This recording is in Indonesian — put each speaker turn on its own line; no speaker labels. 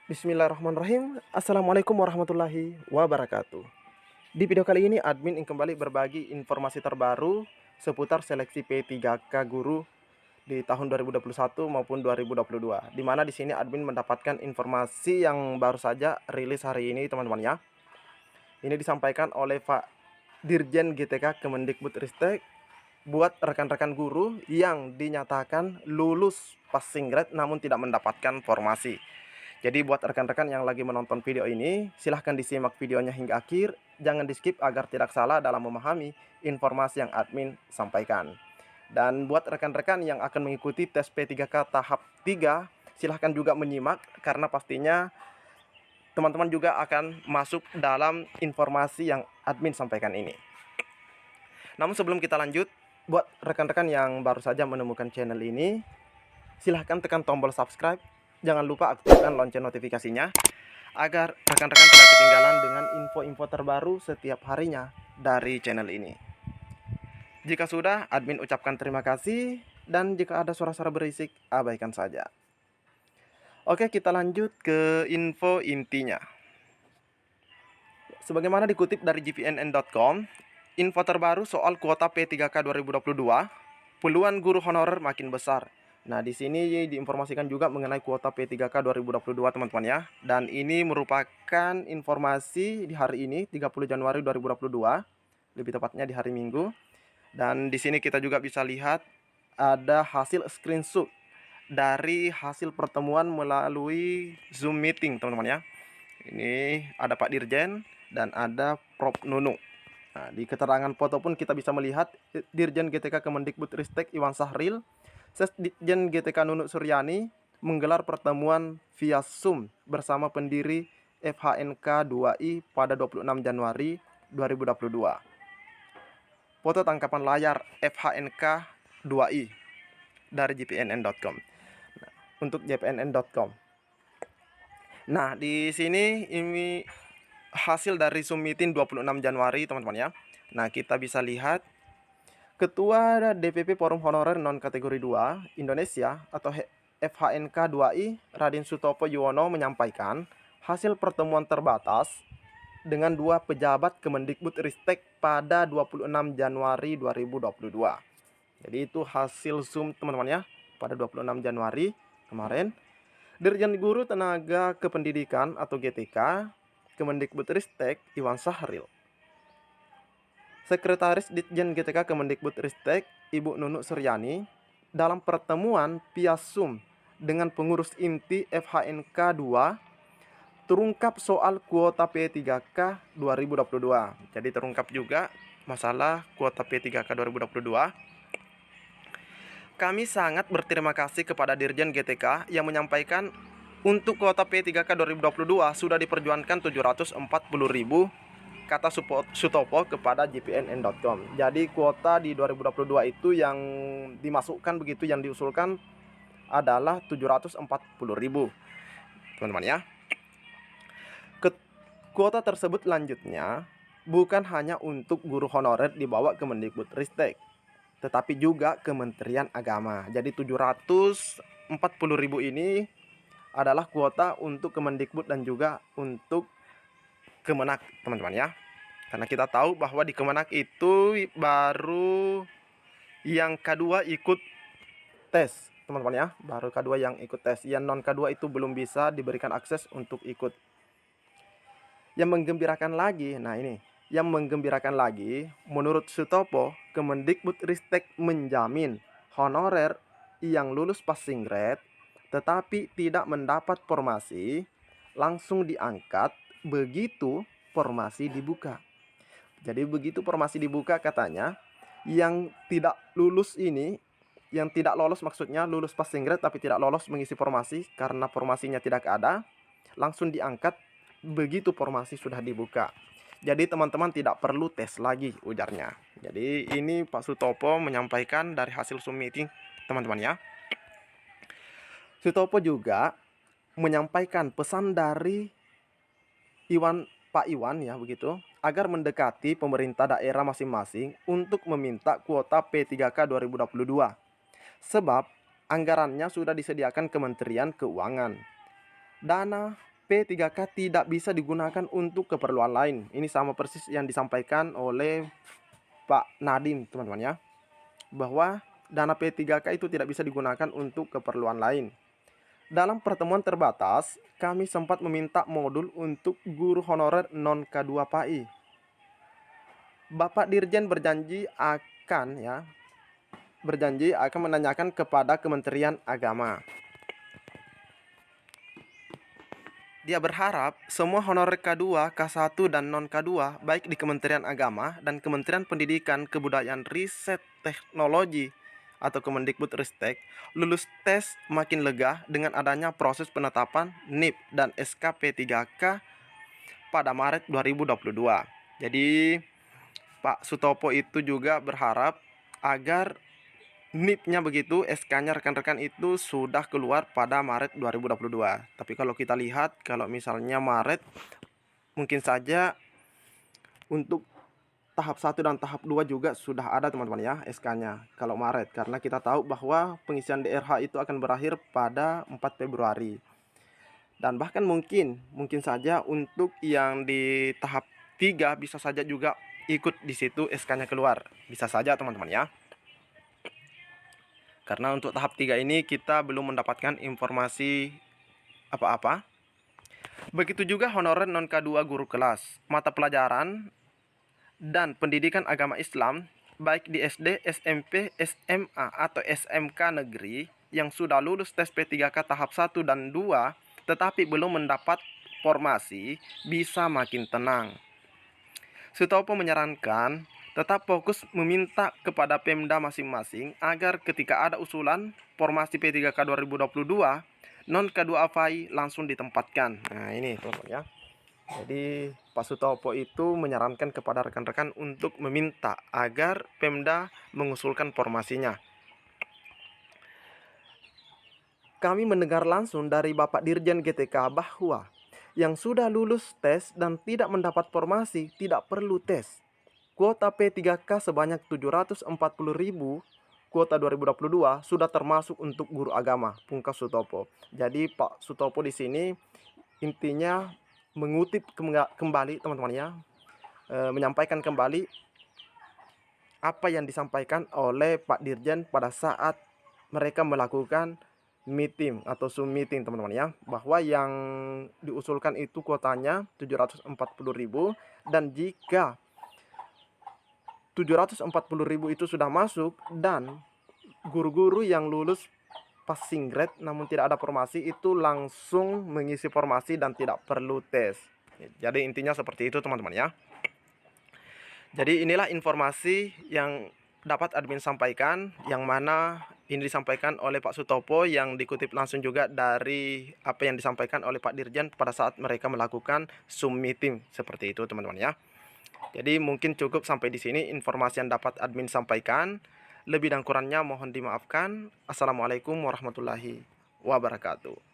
Bismillahirrahmanirrahim. Assalamualaikum warahmatullahi wabarakatuh. Di video kali ini admin ingin kembali berbagi informasi terbaru seputar seleksi P3K guru di tahun 2021 maupun 2022. Di mana di sini admin mendapatkan informasi yang baru saja rilis hari ini, teman-teman ya. Ini disampaikan oleh Pak Dirjen GTK Kemendikbudristek buat rekan-rekan guru yang dinyatakan lulus passing grade namun tidak mendapatkan formasi. Jadi buat rekan-rekan yang lagi menonton video ini, silahkan disimak videonya hingga akhir. Jangan di-skip agar tidak salah dalam memahami informasi yang admin sampaikan. Dan buat rekan-rekan yang akan mengikuti tes P3K tahap 3, silahkan juga menyimak karena pastinya teman-teman juga akan masuk dalam informasi yang admin sampaikan ini. Namun sebelum kita lanjut, buat rekan-rekan yang baru saja menemukan channel ini, silahkan tekan tombol subscribe. Jangan lupa aktifkan lonceng notifikasinya agar rekan-rekan tidak ketinggalan dengan info-info terbaru setiap harinya dari channel ini. Jika sudah, admin ucapkan terima kasih, dan jika ada suara-suara berisik, abaikan saja. Oke, kita lanjut ke info intinya. Sebagaimana dikutip dari gpnn.com, info terbaru soal kuota P3K 2022, peluang guru honorer makin besar. Nah, di sini diinformasikan juga mengenai kuota P3K 2022, teman-teman ya. Dan ini merupakan informasi di hari ini, 30 Januari 2022, lebih tepatnya di hari Minggu. Dan di sini kita juga bisa lihat ada hasil screenshot dari hasil pertemuan melalui Zoom meeting, teman-teman ya. Ini ada Pak Dirjen dan ada Prof Nunu. Nah, di keterangan foto pun kita bisa melihat Dirjen GTK Kemendikbudristek Iwan Sahril, Sesdikjen GTK Nunu Suryani menggelar pertemuan via Zoom bersama pendiri FHNK 2I pada 26 Januari 2022. Foto tangkapan layar FHNK 2I dari gpnn.com. Nah, untuk gpnn.com. Nah, di sini ini hasil dari Zoom meeting 26 Januari, teman-teman ya. Nah, kita bisa lihat Ketua DPP Forum Honorer Non Kategori 2 Indonesia atau FHNK 2I Raden Sutopo Yuwono menyampaikan hasil pertemuan terbatas dengan dua pejabat Kemendikbudristek pada 26 Januari 2022. Jadi itu hasil Zoom, teman-teman ya, pada 26 Januari kemarin. Dirjen Guru Tenaga Kependidikan atau GTK Kemendikbudristek Iwan Sahril, Sekretaris Ditjen GTK Kemendikbudristek Ibu Nunu Suryani dalam pertemuan via Zoom dengan pengurus inti FHNK 2 terungkap soal kuota P3K 2022. Jadi terungkap juga masalah kuota P3K 2022. Kami sangat berterima kasih kepada Dirjen GTK yang menyampaikan untuk kuota P3K 2022 sudah diperjuangkan 740.000, kata Sutopo kepada gpnn.com. Jadi kuota di 2022 itu yang dimasukkan begitu, yang diusulkan adalah 740.000, teman-teman ya. Kuota tersebut lanjutnya bukan hanya untuk guru honorer di bawah Kemendikbudristek, tetapi juga Kementerian Agama. Jadi 740.000 ini adalah kuota untuk Kemendikbud dan juga untuk Kemenak, teman-teman ya. Karena kita tahu bahwa di Kemenak itu baru yang K2 ikut tes, teman-teman ya. Baru K2 yang ikut tes. Yang non K2 itu belum bisa diberikan akses untuk ikut. Yang menggembirakan lagi, nah ini, yang menggembirakan lagi, menurut Sutopo, Kemendikbudristek menjamin honorer yang lulus passing grade tetapi tidak mendapat formasi langsung diangkat begitu formasi dibuka. Jadi begitu formasi dibuka, katanya yang tidak lulus ini, yang tidak lolos, maksudnya lulus passing grade tapi tidak lolos mengisi formasi karena formasinya tidak ada, langsung diangkat begitu formasi sudah dibuka. Jadi teman-teman tidak perlu tes lagi, ujarnya. Jadi ini Pak Sutopo menyampaikan dari hasil Zoom meeting, teman-teman ya. Sutopo juga menyampaikan pesan dari Pak Iwan ya begitu, agar mendekati pemerintah daerah masing-masing untuk meminta kuota P3K 2022. Sebab anggarannya sudah disediakan Kementerian Keuangan. Dana P3K tidak bisa digunakan untuk keperluan lain. Ini sama persis yang disampaikan oleh Pak Nadiem, teman-teman ya, bahwa dana P3K itu tidak bisa digunakan untuk keperluan lain. Dalam pertemuan terbatas, kami sempat meminta modul untuk guru honorer non K2 PAI. Bapak Dirjen berjanji akan menanyakan kepada Kementerian Agama. Dia berharap semua honorer K2, K1, dan non-K2 baik di Kementerian Agama dan Kementerian Pendidikan, Kebudayaan, Riset, Teknologi atau Kemendikbudristek lulus tes makin lega dengan adanya proses penetapan NIP dan SKP 3K pada Maret 2022. Jadi Pak Sutopo itu juga berharap agar NIP-nya begitu, SK-nya rekan-rekan itu sudah keluar pada Maret 2022. Tapi kalau kita lihat, kalau misalnya Maret, mungkin saja untuk tahap 1 dan tahap 2 juga sudah ada teman-teman ya SK-nya kalau Maret. Karena kita tahu bahwa pengisian DRH itu akan berakhir pada 4 Februari. Dan bahkan mungkin saja untuk yang di tahap 3 bisa saja juga ikut di situ SK-nya keluar. Bisa saja teman-teman ya. Karena untuk tahap 3 ini kita belum mendapatkan informasi apa-apa. Begitu juga honorer non K2 guru kelas, mata pelajaran, dan pendidikan agama Islam, baik di SD, SMP, SMA, atau SMK negeri yang sudah lulus tes P3K tahap 1 dan 2, tetapi belum mendapat formasi, bisa makin tenang. Sutopo menyarankan tetap fokus meminta kepada Pemda masing-masing agar ketika ada usulan formasi P3K 2022 non K2 AFAI langsung ditempatkan. Nah ini teman-teman ya. Jadi Pak Sutopo itu menyarankan kepada rekan-rekan untuk meminta agar Pemda mengusulkan formasinya. Kami mendengar langsung dari Bapak Dirjen GTK bahwa yang sudah lulus tes dan tidak mendapat formasi tidak perlu tes. Kuota P3K sebanyak 740.000 kuota 2022 sudah termasuk untuk guru agama, pungkas Sutopo. Jadi Pak Sutopo di sini intinya mengutip kembali teman-teman ya, menyampaikan kembali apa yang disampaikan oleh Pak Dirjen pada saat mereka melakukan meeting atau Zoom meeting teman-teman ya, bahwa yang diusulkan itu kuotanya 740.000 dan jika 740.000 itu sudah masuk dan guru-guru yang lulus passing grade namun tidak ada formasi itu langsung mengisi formasi dan tidak perlu tes. Jadi intinya seperti itu teman-teman ya. Jadi inilah informasi yang dapat admin sampaikan, yang mana ini disampaikan oleh Pak Sutopo yang dikutip langsung juga dari apa yang disampaikan oleh Pak Dirjen pada saat mereka melakukan Zoom meeting seperti itu teman-teman ya. Jadi mungkin cukup sampai di sini informasi yang dapat admin sampaikan. Lebih dan kurangnya mohon dimaafkan. Assalamualaikum warahmatullahi wabarakatuh.